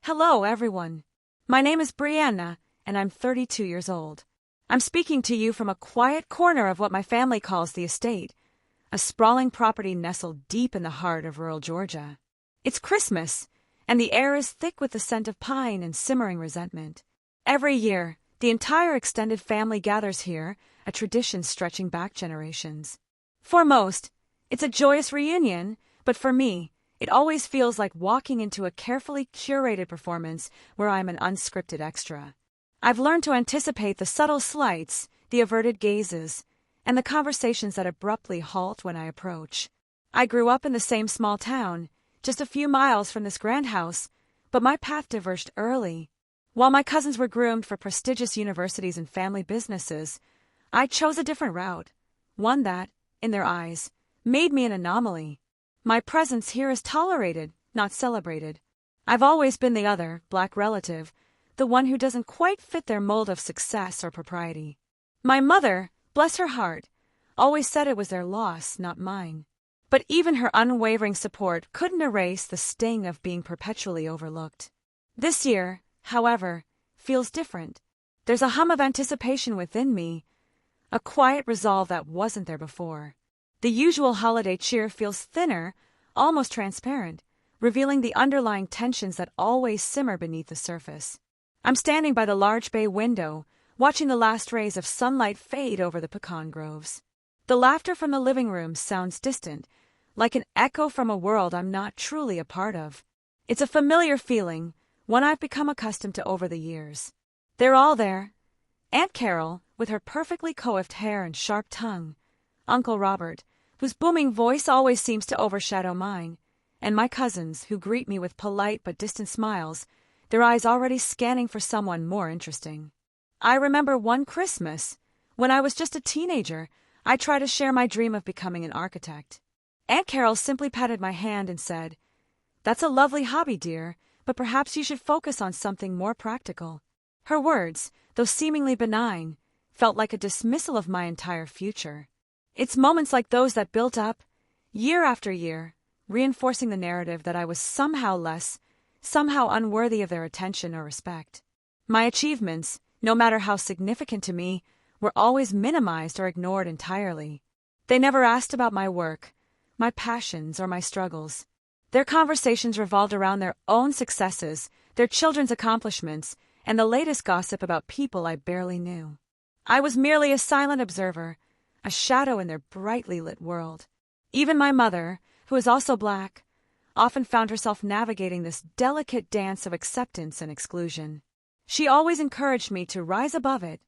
Hello, everyone. My name is Brianna, and I'm 32 years old. I'm speaking to you from a quiet corner of what my family calls the estate, a sprawling property nestled deep in the heart of rural Georgia. It's Christmas, and the air is thick with the scent of pine and simmering resentment. Every year, the entire extended family gathers here, a tradition stretching back generations. For most, it's a joyous reunion, but for me, it always feels like walking into a carefully curated performance where I'm an unscripted extra. I've learned to anticipate the subtle slights, the averted gazes, and the conversations that abruptly halt when I approach. I grew up in the same small town, just a few miles from this grand house, but my path diverged early. While my cousins were groomed for prestigious universities and family businesses, I chose a different route, one that, in their eyes, made me an anomaly. My presence here is tolerated, not celebrated. I've always been the other, black relative, the one who doesn't quite fit their mold of success or propriety. My mother, bless her heart, always said it was their loss, not mine. But even her unwavering support couldn't erase the sting of being perpetually overlooked. This year, however, feels different. There's a hum of anticipation within me, a quiet resolve that wasn't there before. The usual holiday cheer feels thinner, almost transparent, revealing the underlying tensions that always simmer beneath the surface. I'm standing by the large bay window, watching the last rays of sunlight fade over the pecan groves. The laughter from the living room sounds distant, like an echo from a world I'm not truly a part of. It's a familiar feeling, one I've become accustomed to over the years. They're all there. Aunt Carol, with her perfectly coiffed hair and sharp tongue, Uncle Robert, whose booming voice always seems to overshadow mine, and my cousins, who greet me with polite but distant smiles, their eyes already scanning for someone more interesting. I remember one Christmas, when I was just a teenager, I tried to share my dream of becoming an architect. Aunt Carol simply patted my hand and said, "That's a lovely hobby, dear, but perhaps you should focus on something more practical." Her words, though seemingly benign, felt like a dismissal of my entire future. It's moments like those that built up, year after year, reinforcing the narrative that I was somehow less, somehow unworthy of their attention or respect. My achievements, no matter how significant to me, were always minimized or ignored entirely. They never asked about my work, my passions, or my struggles. Their conversations revolved around their own successes, their children's accomplishments, and the latest gossip about people I barely knew. I was merely a silent observer, a shadow in their brightly lit world. Even my mother, who is also black, often found herself navigating this delicate dance of acceptance and exclusion. She always encouraged me to rise above it,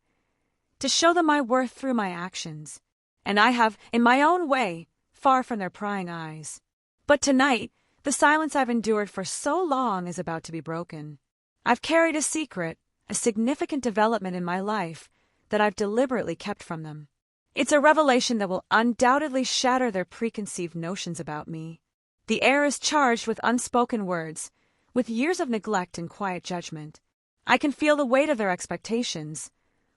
to show them my worth through my actions. And I have, in my own way, far from their prying eyes. But tonight, the silence I've endured for so long is about to be broken. I've carried a secret, a significant development in my life that I've deliberately kept from them. It's a revelation that will undoubtedly shatter their preconceived notions about me. The air is charged with unspoken words, with years of neglect and quiet judgment. I can feel the weight of their expectations,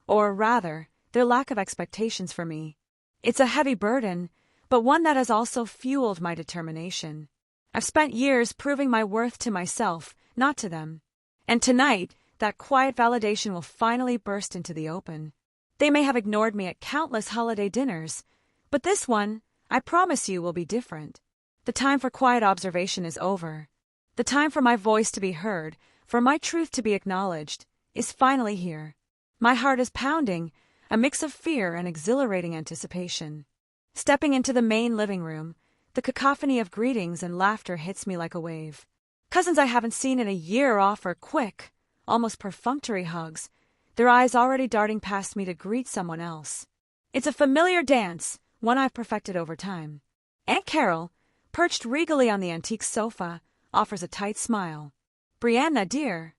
or rather, their lack of expectations for me. It's a heavy burden, but one that has also fueled my determination. I've spent years proving my worth to myself, not to them. And tonight, that quiet validation will finally burst into the open. They may have ignored me at countless holiday dinners, but this one, I promise you, will be different. The time for quiet observation is over. The time for my voice to be heard, for my truth to be acknowledged, is finally here. My heart is pounding, a mix of fear and exhilarating anticipation. Stepping into the main living room, the cacophony of greetings and laughter hits me like a wave. Cousins I haven't seen in a year offer quick, almost perfunctory hugs, their eyes already darting past me to greet someone else. It's a familiar dance, one I've perfected over time. Aunt Carol, perched regally on the antique sofa, offers a tight smile. "Brianna, dear,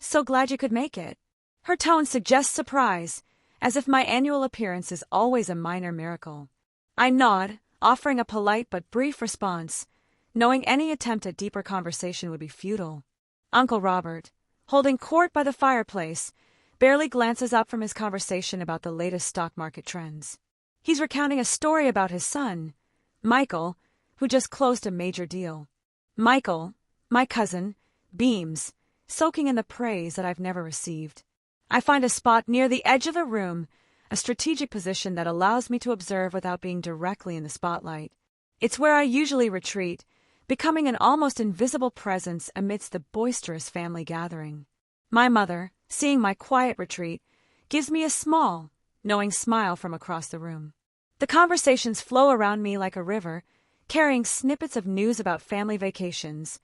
so glad you could make it." Her tone suggests surprise, as if my annual appearance is always a minor miracle. I nod, offering a polite but brief response, knowing any attempt at deeper conversation would be futile. Uncle Robert, holding court by the fireplace, barely glances up from his conversation about the latest stock market trends. He's recounting a story about his son, Michael, who just closed a major deal. Michael, my cousin, beams, soaking in the praise that I've never received. I find a spot near the edge of the room, a strategic position that allows me to observe without being directly in the spotlight. It's where I usually retreat, becoming an almost invisible presence amidst the boisterous family gathering. My mother, seeing my quiet retreat, gives me a small, knowing smile from across the room. The conversations flow around me like a river, carrying snippets of news about family vacations,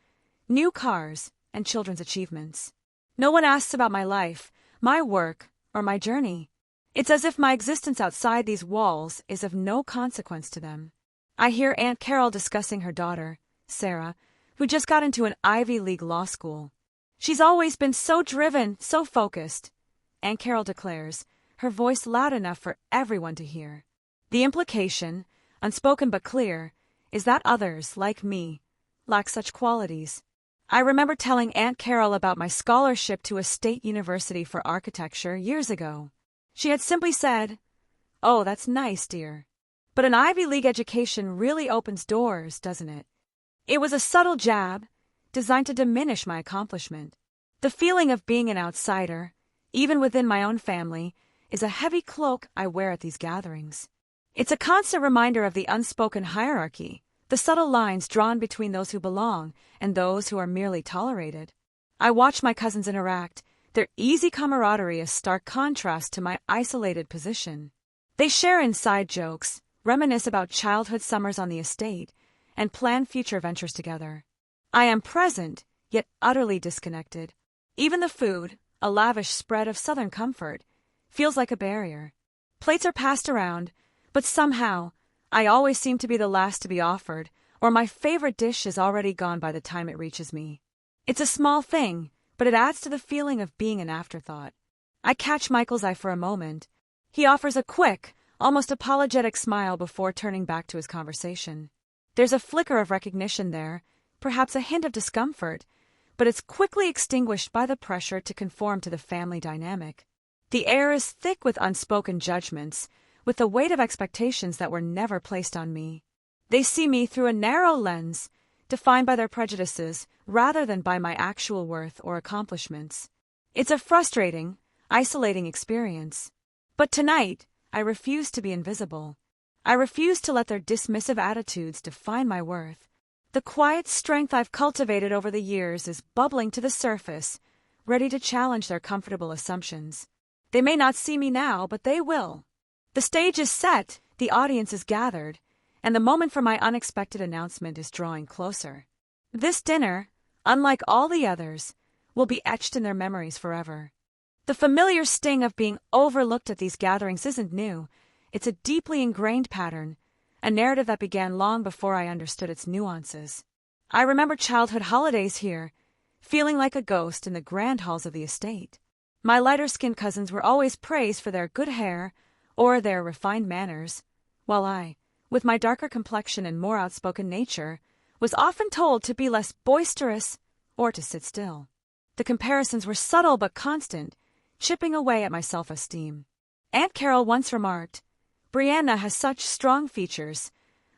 new cars, and children's achievements. No one asks about my life, my work, or my journey. It's as if my existence outside these walls is of no consequence to them. I hear Aunt Carol discussing her daughter, Sarah, who just got into an Ivy League law school. She's always been so driven, so focused, Aunt Carol declares, her voice loud enough for everyone to hear. The implication, unspoken but clear, is that others, like me, lack such qualities. I remember telling Aunt Carol about my scholarship to a state university for architecture years ago. She had simply said, "Oh, that's nice, dear. But an Ivy League education really opens doors, doesn't it?" It was a subtle jab, designed to diminish my accomplishment. The feeling of being an outsider, even within my own family, is a heavy cloak I wear at these gatherings. It's a constant reminder of the unspoken hierarchy, the subtle lines drawn between those who belong and those who are merely tolerated. I watch my cousins interact, their easy camaraderie a stark contrast to my isolated position. They share inside jokes, reminisce about childhood summers on the estate, and plan future ventures together. I am present, yet utterly disconnected. Even the food, a lavish spread of Southern comfort, feels like a barrier. Plates are passed around, but somehow, I always seem to be the last to be offered, or my favorite dish is already gone by the time it reaches me. It's a small thing, but it adds to the feeling of being an afterthought. I catch Michael's eye for a moment. He offers a quick, almost apologetic smile before turning back to his conversation. There's a flicker of recognition there, perhaps a hint of discomfort, but it's quickly extinguished by the pressure to conform to the family dynamic. The air is thick with unspoken judgments, with the weight of expectations that were never placed on me. They see me through a narrow lens, defined by their prejudices rather than by my actual worth or accomplishments. It's a frustrating, isolating experience. But tonight, I refuse to be invisible. I refuse to let their dismissive attitudes define my worth. The quiet strength I've cultivated over the years is bubbling to the surface, ready to challenge their comfortable assumptions. They may not see me now, but they will. The stage is set, the audience is gathered, and the moment for my unexpected announcement is drawing closer. This dinner, unlike all the others, will be etched in their memories forever. The familiar sting of being overlooked at these gatherings isn't new. It's a deeply ingrained pattern, a narrative that began long before I understood its nuances. I remember childhood holidays here, feeling like a ghost in the grand halls of the estate. My lighter-skinned cousins were always praised for their good hair or their refined manners, while I, with my darker complexion and more outspoken nature, was often told to be less boisterous or to sit still. The comparisons were subtle but constant, chipping away at my self-esteem. Aunt Carol once remarked, "Brianna has such strong features,"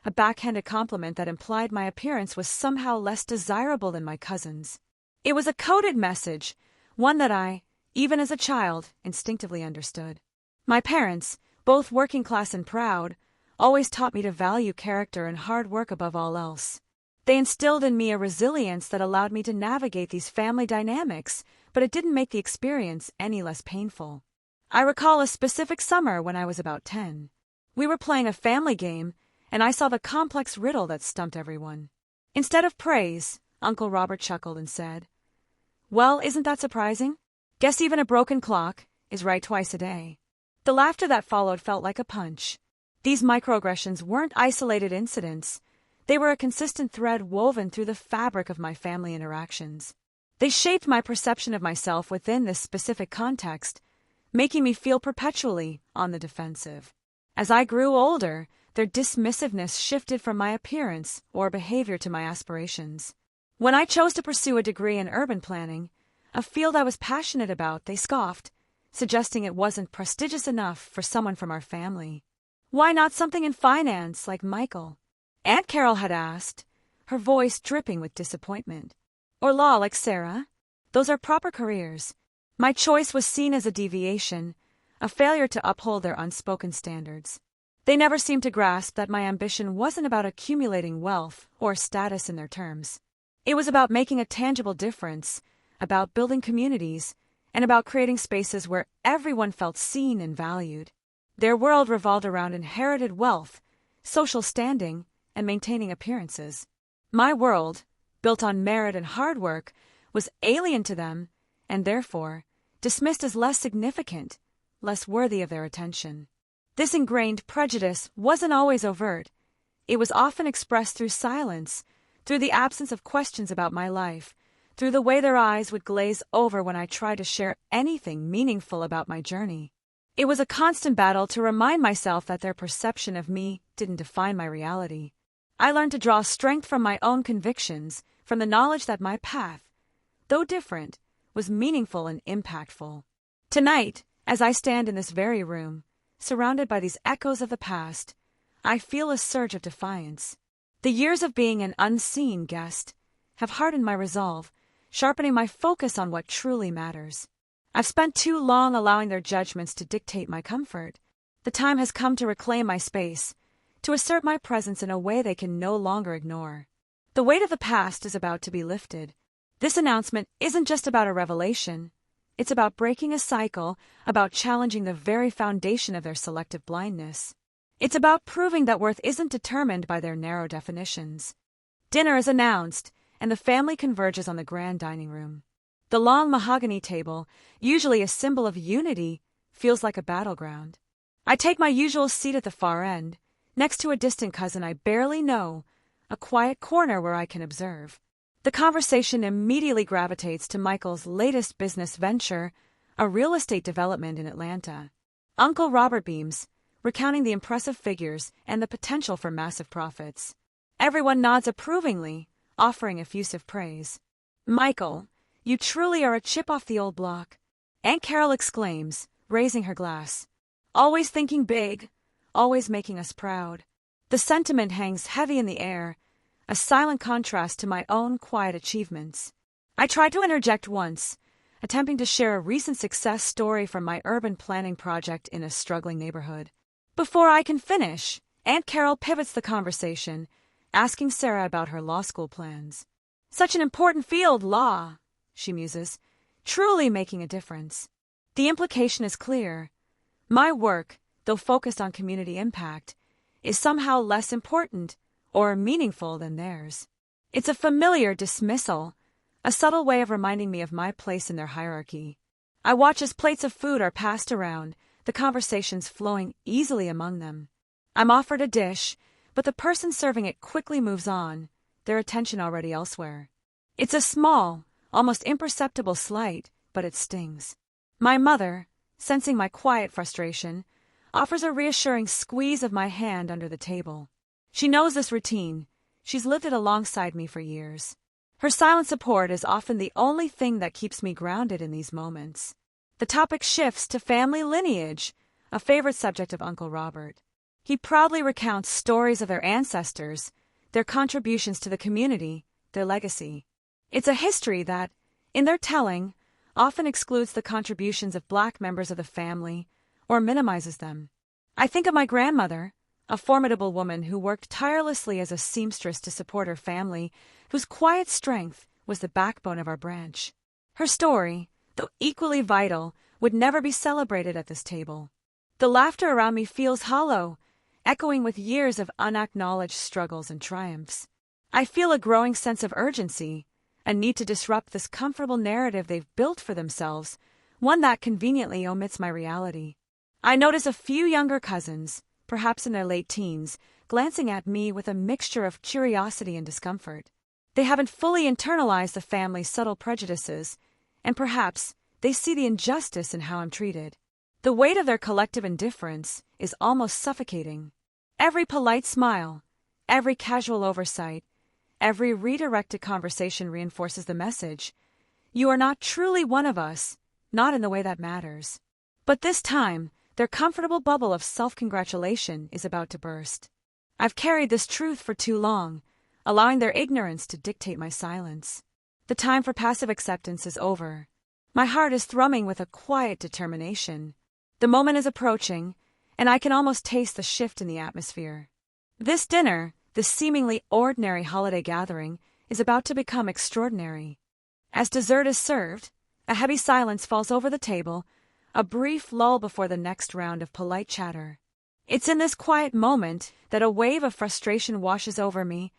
a backhanded compliment that implied my appearance was somehow less desirable than my cousin's. It was a coded message, one that I, even as a child, instinctively understood. My parents, both working class and proud, always taught me to value character and hard work above all else. They instilled in me a resilience that allowed me to navigate these family dynamics, but it didn't make the experience any less painful. I recall a specific summer when I was about 10. We were playing a family game, and I saw the complex riddle that stumped everyone. Instead of praise, Uncle Robert chuckled and said, "Well, isn't that surprising? Guess even a broken clock is right twice a day." The laughter that followed felt like a punch. These microaggressions weren't isolated incidents. They were a consistent thread woven through the fabric of my family interactions. They shaped my perception of myself within this specific context, making me feel perpetually on the defensive. As I grew older, their dismissiveness shifted from my appearance or behavior to my aspirations. When I chose to pursue a degree in urban planning, a field I was passionate about, they scoffed, suggesting it wasn't prestigious enough for someone from our family. Why not something in finance like Michael? Aunt Carol had asked, her voice dripping with disappointment. Or law like Sarah? Those are proper careers. My choice was seen as a deviation, a failure to uphold their unspoken standards. They never seemed to grasp that my ambition wasn't about accumulating wealth or status in their terms. It was about making a tangible difference, about building communities, and about creating spaces where everyone felt seen and valued. Their world revolved around inherited wealth, social standing, and maintaining appearances. My world, built on merit and hard work, was alien to them, and therefore dismissed as less significant, less worthy of their attention. This ingrained prejudice wasn't always overt. It was often expressed through silence, through the absence of questions about my life, through the way their eyes would glaze over when I tried to share anything meaningful about my journey. It was a constant battle to remind myself that their perception of me didn't define my reality. I learned to draw strength from my own convictions, from the knowledge that my path, though different, was meaningful and impactful. Tonight, as I stand in this very room, surrounded by these echoes of the past, I feel a surge of defiance. The years of being an unseen guest have hardened my resolve, sharpening my focus on what truly matters. I've spent too long allowing their judgments to dictate my comfort. The time has come to reclaim my space, to assert my presence in a way they can no longer ignore. The weight of the past is about to be lifted. This announcement isn't just about a revelation. It's about breaking a cycle, about challenging the very foundation of their selective blindness. It's about proving that worth isn't determined by their narrow definitions. Dinner is announced, and the family converges on the grand dining room. The long mahogany table, usually a symbol of unity, feels like a battleground. I take my usual seat at the far end, next to a distant cousin I barely know, a quiet corner where I can observe. The conversation immediately gravitates to Michael's latest business venture, a real estate development in Atlanta. Uncle Robert beams, recounting the impressive figures and the potential for massive profits. Everyone nods approvingly, offering effusive praise. "Michael, you truly are a chip off the old block," Aunt Carol exclaims, raising her glass. "Always thinking big, always making us proud." The sentiment hangs heavy in the air, a silent contrast to my own quiet achievements. I tried to interject once, attempting to share a recent success story from my urban planning project in a struggling neighborhood. Before I can finish, Aunt Carol pivots the conversation, asking Sarah about her law school plans. "Such an important field, law," she muses, "truly making a difference." The implication is clear. My work, though focused on community impact, is somehow less important or meaningful than theirs. It's a familiar dismissal, a subtle way of reminding me of my place in their hierarchy. I watch as plates of food are passed around, the conversations flowing easily among them. I'm offered a dish, but the person serving it quickly moves on, their attention already elsewhere. It's a small, almost imperceptible slight, but it stings. My mother, sensing my quiet frustration, offers a reassuring squeeze of my hand under the table. She knows this routine. She's lived it alongside me for years. Her silent support is often the only thing that keeps me grounded in these moments. The topic shifts to family lineage, a favorite subject of Uncle Robert. He proudly recounts stories of their ancestors, their contributions to the community, their legacy. It's a history that, in their telling, often excludes the contributions of Black members of the family or minimizes them. I think of my grandmother, a formidable woman who worked tirelessly as a seamstress to support her family, whose quiet strength was the backbone of our branch. Her story, though equally vital, would never be celebrated at this table. The laughter around me feels hollow, echoing with years of unacknowledged struggles and triumphs. I feel a growing sense of urgency, a need to disrupt this comfortable narrative they've built for themselves, one that conveniently omits my reality. I notice a few younger cousins, perhaps in their late teens, glancing at me with a mixture of curiosity and discomfort. They haven't fully internalized the family's subtle prejudices, and perhaps they see the injustice in how I'm treated. The weight of their collective indifference is almost suffocating. Every polite smile, every casual oversight, every redirected conversation reinforces the message. You are not truly one of us, not in the way that matters. But this time, their comfortable bubble of self-congratulation is about to burst. I've carried this truth for too long, allowing their ignorance to dictate my silence. The time for passive acceptance is over. My heart is thrumming with a quiet determination. The moment is approaching, and I can almost taste the shift in the atmosphere. This dinner, this seemingly ordinary holiday gathering, is about to become extraordinary. As dessert is served, a heavy silence falls over the table, a brief lull before the next round of polite chatter. It's in this quiet moment that a wave of frustration washes over me,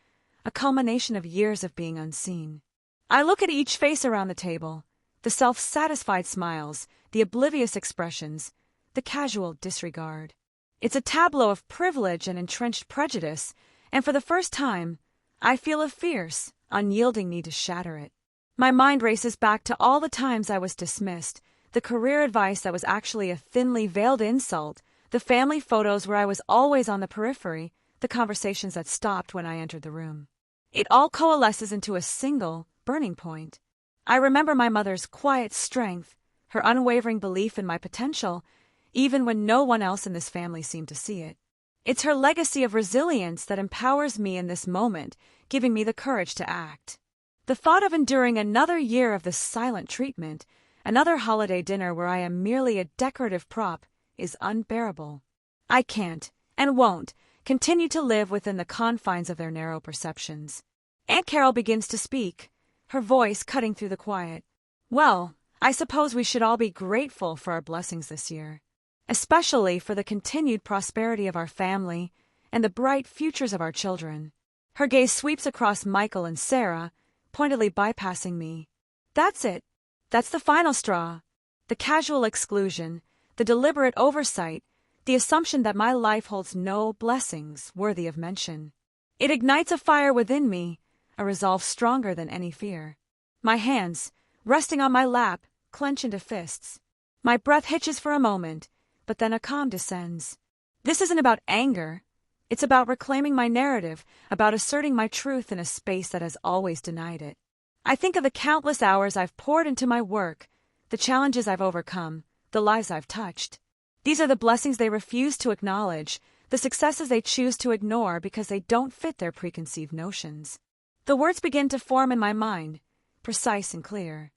a culmination of years of being unseen. I look at each face around the table, the self-satisfied smiles, the oblivious expressions, the casual disregard. It's a tableau of privilege and entrenched prejudice, and for the first time, I feel a fierce, unyielding need to shatter it. My mind races back to all the times I was dismissed, the career advice that was actually a thinly veiled insult, the family photos where I was always on the periphery, the conversations that stopped when I entered the room. It all coalesces into a single, burning point. I remember my mother's quiet strength, her unwavering belief in my potential, even when no one else in this family seemed to see it. It's her legacy of resilience that empowers me in this moment, giving me the courage to act. The thought of enduring another year of this silent treatment, another holiday dinner where I am merely a decorative prop, is unbearable. I can't, and won't, continue to live within the confines of their narrow perceptions. Aunt Carol begins to speak, her voice cutting through the quiet. Well, I suppose we should all be grateful for our blessings this year, especially for the continued prosperity of our family and the bright futures of our children. Her gaze sweeps across Michael and Sarah, pointedly bypassing me. That's it. That's the final straw. The casual exclusion, the deliberate oversight, the assumption that my life holds no blessings worthy of mention. It ignites a fire within me, a resolve stronger than any fear. My hands, resting on my lap, clench into fists. My breath hitches for a moment, but then a calm descends. This isn't about anger. It's about reclaiming my narrative, about asserting my truth in a space that has always denied it. I think of the countless hours I've poured into my work, the challenges I've overcome, the lives I've touched. These are the blessings they refuse to acknowledge, the successes they choose to ignore because they don't fit their preconceived notions. The words begin to form in my mind, precise and clear.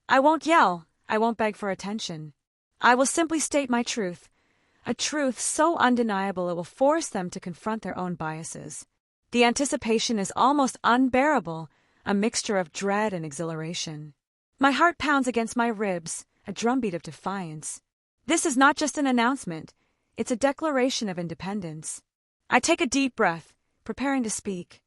I won't yell, I won't beg for attention. I will simply state my truth, a truth so undeniable it will force them to confront their own biases. The anticipation is almost unbearable, a mixture of dread and exhilaration. My heart pounds against my ribs, a drumbeat of defiance. This is not just an announcement, it's a declaration of independence. I take a deep breath, preparing to speak.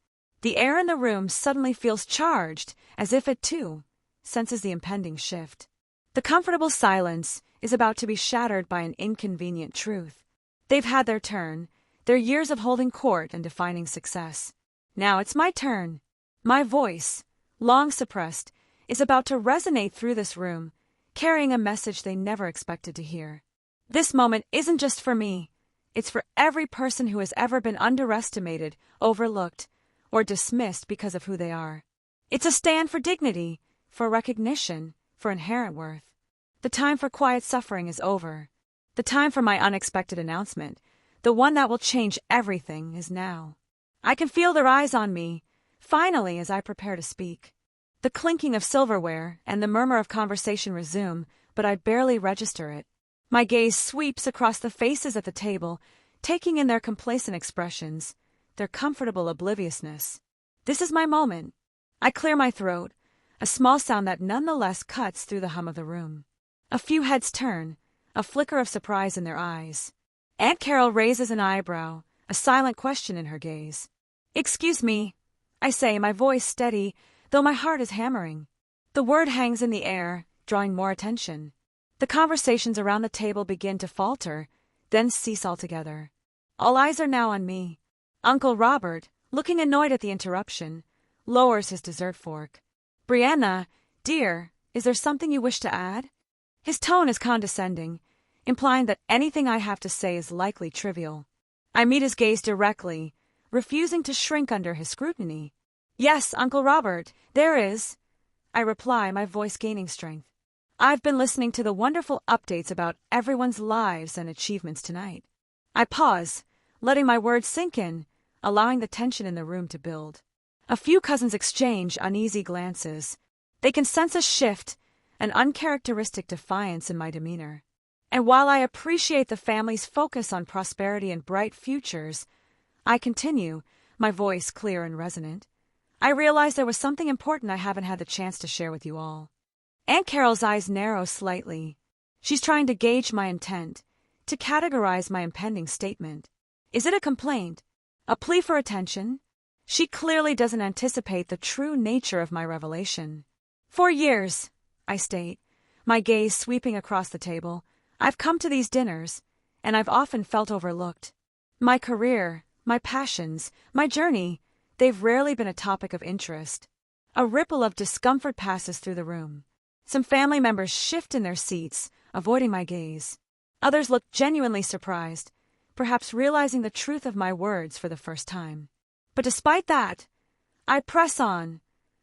The air in the room suddenly feels charged, as if it, too, senses the impending shift. The comfortable silence is about to be shattered by an inconvenient truth. They've had their turn, their years of holding court and defining success. Now it's my turn. My voice, long suppressed, is about to resonate through this room, carrying a message they never expected to hear. This moment isn't just for me. It's for every person who has ever been underestimated, overlooked, or dismissed because of who they are. It's a stand for dignity, for recognition, for inherent worth. The time for quiet suffering is over. The time for my unexpected announcement, the one that will change everything, is now. I can feel their eyes on me, finally, as I prepare to speak. The clinking of silverware and the murmur of conversation resume, but I barely register it. My gaze sweeps across the faces at the table, taking in their complacent expressions, their comfortable obliviousness. This is my moment. I clear my throat, a small sound that nonetheless cuts through the hum of the room. A few heads turn, a flicker of surprise in their eyes. Aunt Carol raises an eyebrow, a silent question in her gaze. "Excuse me," I say, my voice steady, though my heart is hammering. The word hangs in the air, drawing more attention. The conversations around the table begin to falter, then cease altogether. All eyes are now on me. Uncle Robert, looking annoyed at the interruption, lowers his dessert fork. "Brianna, dear, is there something you wish to add?" His tone is condescending, implying that anything I have to say is likely trivial. I meet his gaze directly, refusing to shrink under his scrutiny. "Yes, Uncle Robert, there is," I reply, my voice gaining strength. "I've been listening to the wonderful updates about everyone's lives and achievements tonight." I pause, letting my words sink in, allowing the tension in the room to build. A few cousins exchange uneasy glances. They can sense a shift, an uncharacteristic defiance in my demeanor. And while I appreciate the family's focus on prosperity and bright futures, I continue, my voice clear and resonant. I realize there was something important I haven't had the chance to share with you all. Aunt Carol's eyes narrow slightly. She's trying to gauge my intent, to categorize my impending statement. Is it a complaint? A plea for attention? She clearly doesn't anticipate the true nature of my revelation. For years, I state, my gaze sweeping across the table, I've come to these dinners, and I've often felt overlooked. My career, my passions, my journey, they've rarely been a topic of interest. A ripple of discomfort passes through the room. Some family members shift in their seats, avoiding my gaze. Others look genuinely surprised, perhaps realizing the truth of my words for the first time. But despite that, I press on.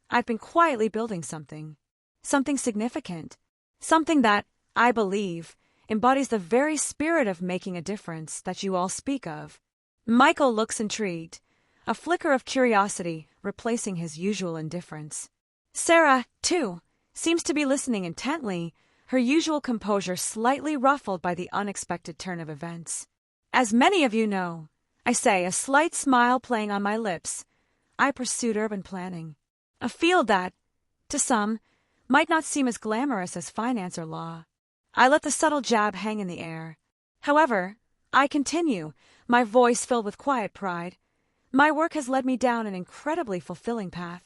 I've been quietly building something significant, something that, I believe, embodies the very spirit of making a difference that you all speak of. Michael looks intrigued, a flicker of curiosity replacing his usual indifference. Sarah, too, seems to be listening intently, her usual composure slightly ruffled by the unexpected turn of events. As many of you know, I say, a slight smile playing on my lips, I pursued urban planning, a field that, to some, might not seem as glamorous as finance or law. I let the subtle jab hang in the air. However, I continue, my voice filled with quiet pride. My work has led me down an incredibly fulfilling path,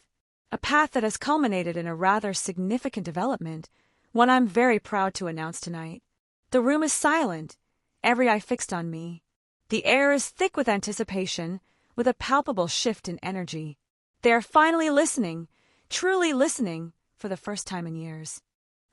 a path that has culminated in a rather significant development, one I'm very proud to announce tonight. The room is silent, every eye fixed on me. The air is thick with anticipation, with a palpable shift in energy. They are finally listening, truly listening, for the first time in years.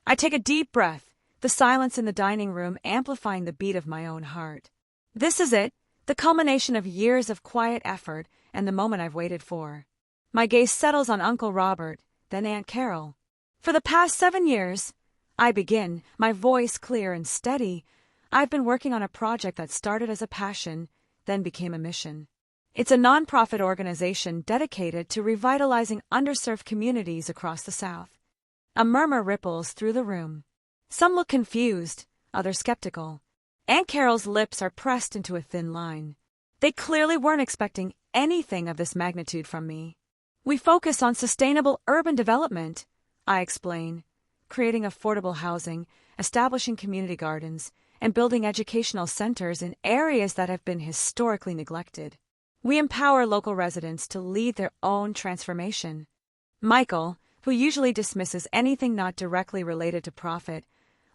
I take a deep breath, the silence in the dining room amplifying the beat of my own heart. This is it, the culmination of years of quiet effort and the moment I've waited for. My gaze settles on Uncle Robert, then Aunt Carol. For the past 7 years, I begin, my voice clear and steady, I've been working on a project that started as a passion, then became a mission. It's a nonprofit organization dedicated to revitalizing underserved communities across the South. A murmur ripples through the room. Some look confused, others skeptical. Aunt Carol's lips are pressed into a thin line. They clearly weren't expecting anything of this magnitude from me. We focus on sustainable urban development, I explain, creating affordable housing, establishing community gardens, and building educational centers in areas that have been historically neglected. We empower local residents to lead their own transformation. Michael, who usually dismisses anything not directly related to profit,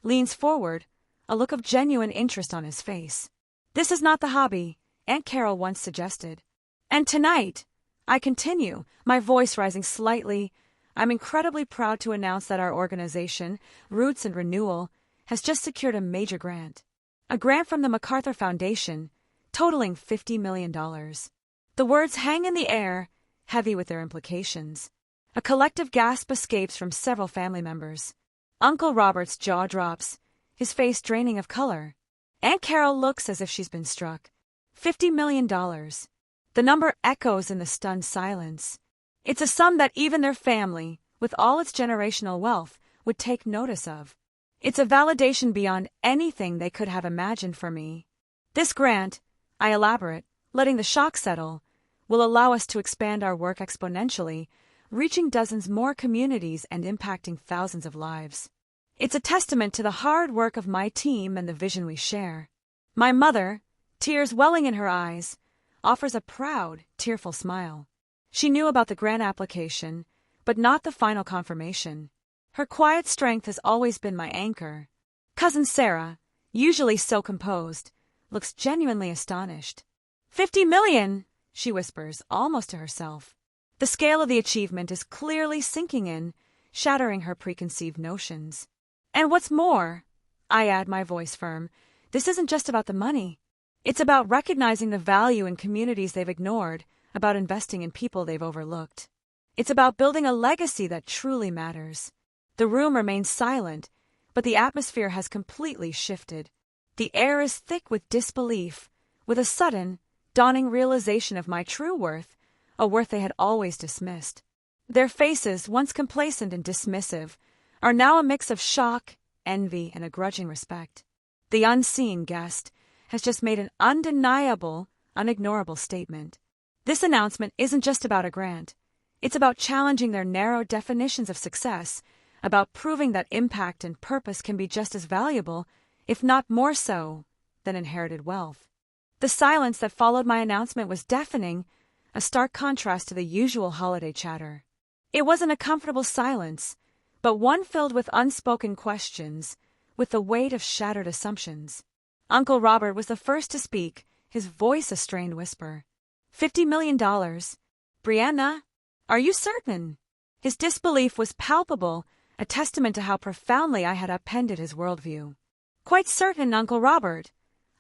leans forward, a look of genuine interest on his face. This is not the hobby, Aunt Carol once suggested. And tonight, I continue, my voice rising slightly, I'm incredibly proud to announce that our organization, Roots and Renewal, has just secured a major grant. A grant from the MacArthur Foundation, totaling $50 million. The words hang in the air, heavy with their implications. A collective gasp escapes from several family members. Uncle Robert's jaw drops, his face draining of color. Aunt Carol looks as if she's been struck. $50 million. The number echoes in the stunned silence. It's a sum that even their family, with all its generational wealth, would take notice of. It's a validation beyond anything they could have imagined for me. This grant, I elaborate, letting the shock settle, will allow us to expand our work exponentially, reaching dozens more communities and impacting thousands of lives. It's a testament to the hard work of my team and the vision we share. My mother, tears welling in her eyes, offers a proud, tearful smile. She knew about the grant application, but not the final confirmation. Her quiet strength has always been my anchor. Cousin Sarah, usually so composed, looks genuinely astonished. $50 million, she whispers, almost to herself. The scale of the achievement is clearly sinking in, shattering her preconceived notions. And what's more, I add, my voice firm, this isn't just about the money. It's about recognizing the value in communities they've ignored, about investing in people they've overlooked. It's about building a legacy that truly matters. The room remains silent, but the atmosphere has completely shifted. The air is thick with disbelief, with a sudden, dawning realization of my true worth, a worth they had always dismissed. Their faces, once complacent and dismissive, are now a mix of shock, envy, and a grudging respect. The unseen guest has just made an undeniable, unignorable statement. This announcement isn't just about a grant. It's about challenging their narrow definitions of success, about proving that impact and purpose can be just as valuable, if not more so, than inherited wealth. The silence that followed my announcement was deafening, a stark contrast to the usual holiday chatter. It wasn't a comfortable silence, but one filled with unspoken questions, with the weight of shattered assumptions. Uncle Robert was the first to speak, his voice a strained whisper. $50 million. Brianna, are you certain? His disbelief was palpable, a testament to how profoundly I had upended his worldview. Quite certain, Uncle Robert,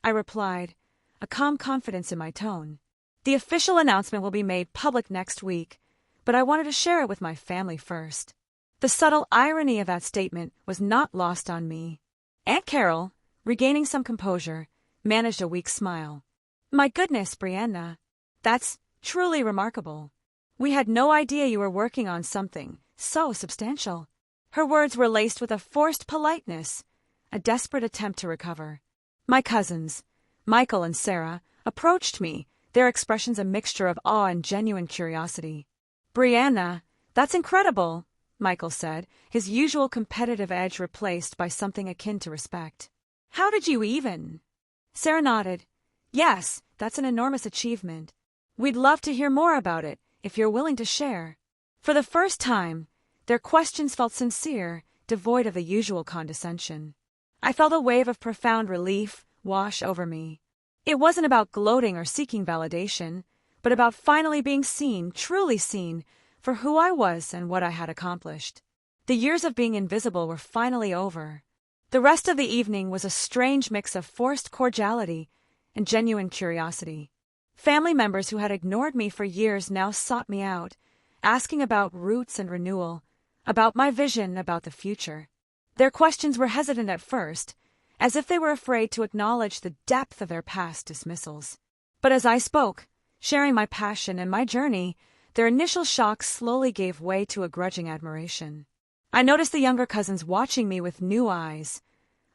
I replied, a calm confidence in my tone. The official announcement will be made public next week, but I wanted to share it with my family first. The subtle irony of that statement was not lost on me. Aunt Carol, regaining some composure, managed a weak smile. My goodness, Brianna, that's truly remarkable. We had no idea you were working on something so substantial. Her words were laced with a forced politeness, a desperate attempt to recover. My cousins, Michael and Sarah, approached me, their expressions a mixture of awe and genuine curiosity. Brianna, that's incredible, Michael said, his usual competitive edge replaced by something akin to respect. How did you even? Sarah nodded. Yes, that's an enormous achievement. We'd love to hear more about it, if you're willing to share. For the first time, their questions felt sincere, devoid of the usual condescension. I felt a wave of profound relief wash over me. It wasn't about gloating or seeking validation, but about finally being seen, truly seen, for who I was and what I had accomplished. The years of being invisible were finally over. The rest of the evening was a strange mix of forced cordiality and genuine curiosity. Family members who had ignored me for years now sought me out, asking about roots and renewal, about my vision, about the future. Their questions were hesitant at first, as if they were afraid to acknowledge the depth of their past dismissals. But as I spoke, sharing my passion and my journey, their initial shock slowly gave way to a grudging admiration. I noticed the younger cousins watching me with new eyes,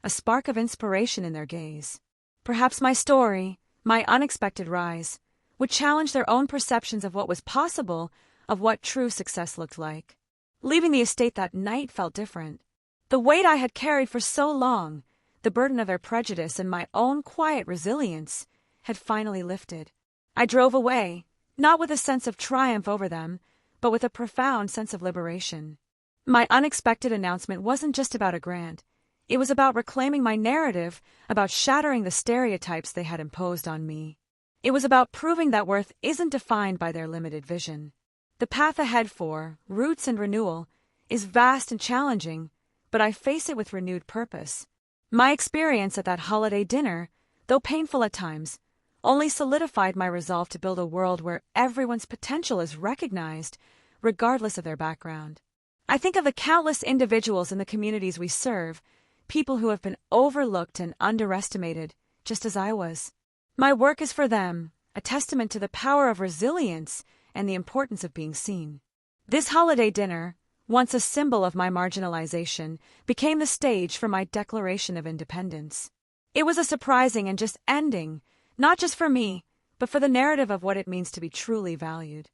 a spark of inspiration in their gaze. Perhaps my story, my unexpected rise, would challenge their own perceptions of what was possible, of what true success looked like. Leaving the estate that night felt different. The weight I had carried for so long, the burden of their prejudice and my own quiet resilience, had finally lifted. I drove away, not with a sense of triumph over them, but with a profound sense of liberation. My unexpected announcement wasn't just about a grant. It was about reclaiming my narrative, about shattering the stereotypes they had imposed on me. It was about proving that worth isn't defined by their limited vision. The path ahead for roots and renewal is vast and challenging, but I face it with renewed purpose. My experience at that holiday dinner, though painful at times, only solidified my resolve to build a world where everyone's potential is recognized, regardless of their background. I think of the countless individuals in the communities we serve, people who have been overlooked and underestimated, just as I was. My work is for them, a testament to the power of resilience and the importance of being seen. This holiday dinner, once a symbol of my marginalization, became the stage for my Declaration of Independence. It was a surprising and just ending, not just for me, but for the narrative of what it means to be truly valued.